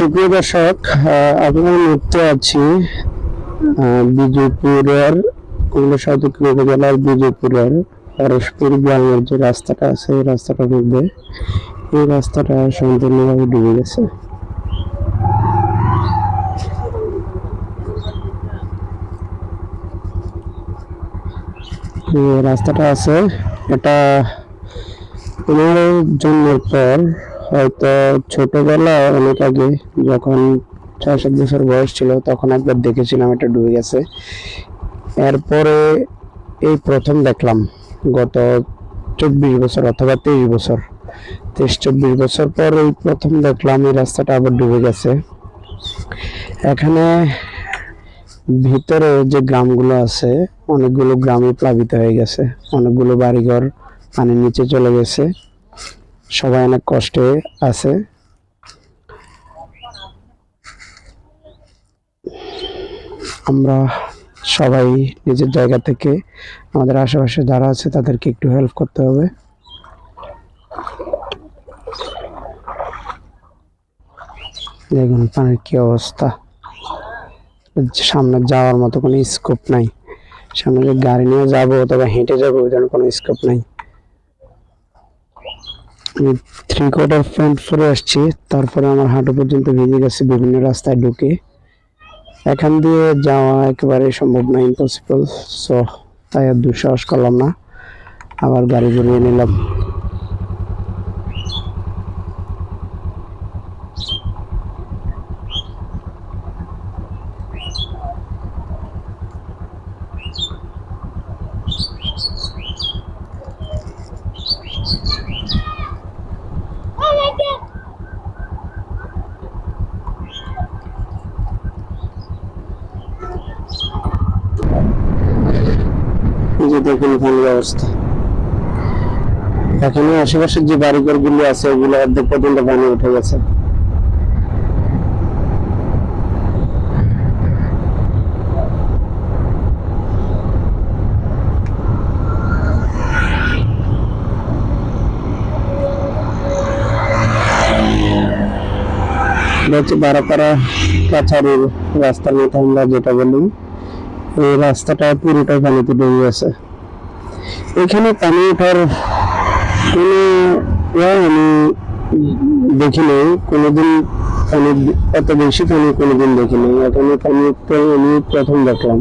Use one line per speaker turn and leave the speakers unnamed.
সুপ্রিয় দর্শক, আমি এই মুহূর্তে আছি বিজয়পুরের কুমিল্লা সদর উপজেলার বিজয়পুরের পরশপুর গ্রামের যে রাস্তাটা আছে এই রাস্তাটার মধ্যে। এই রাস্তাটা সম্পূর্ণভাবে ডুবে গেছে। রাস্তাটা আছে, এটা আমার জন্মের পর হয়তো ছোটবেলায় অনেক আগে যখন 6-7 বছর বয়স ছিল তখন একবার দেখেছিলাম এটা ডুবে গেছে। এরপরে এই প্রথম দেখলাম গত 24 বছর অথবা 23 বছর, 23-24 বছর পর এই প্রথম দেখলাম এই রাস্তাটা আবার ডুবে গেছে। এখানে ভিতরে যে গ্রামগুলো আছে অনেকগুলো গ্রামই প্লাবিত হয়ে গেছে, অনেকগুলো বাড়িঘর পানির নিচে চলে গেছে, সবাই অনেক কষ্টে আছে। আমরা সবাই নিজের জায়গা থেকে আমাদের আশেপাশে যারা আছে তাদেরকে একটু হেল্প করতে হবে। দেখুন পানির কি অবস্থা, সামনে যাওয়ার মতো কোনো স্কোপ নাই, সামনে যে গাড়ি নিয়ে যাবো অথবা হেঁটে যাবো ওই জন্য কোনো স্কোপ নাই। আমি 3/4 ফ্রন্ট ফ্লোরে আসছি, তারপরে আমার হাঁটু পর্যন্ত ভিজে গেছে বিভিন্ন রাস্তায় ঢুকে। এখান দিয়ে যাওয়া একেবারে সম্ভব না, ইম্পসিবল। সো তাই আর দুঃসাহস করলাম না, আবার গাড়ি ঘুরিয়ে নিলাম। যে দেখুন পানির অবস্থা, এখানে আশেপাশের যে বাড়িঘর গুলো আছে ওগুলো অর্ধেক পর্যন্ত পানি উঠে গেছে। বারাপাড়া কাছারির রাস্তার মতো আমরা যেটা বলি, এই রাস্তাটা পুরোটাই পানিতে ডুবে গেছে। এখানে পানি ওঠার কোনো আমি দেখিনি কোনোদিন, পানি এত বেশি পানি কোনোদিন দেখিনি। এখানে পানি আমি প্রথম দেখলাম।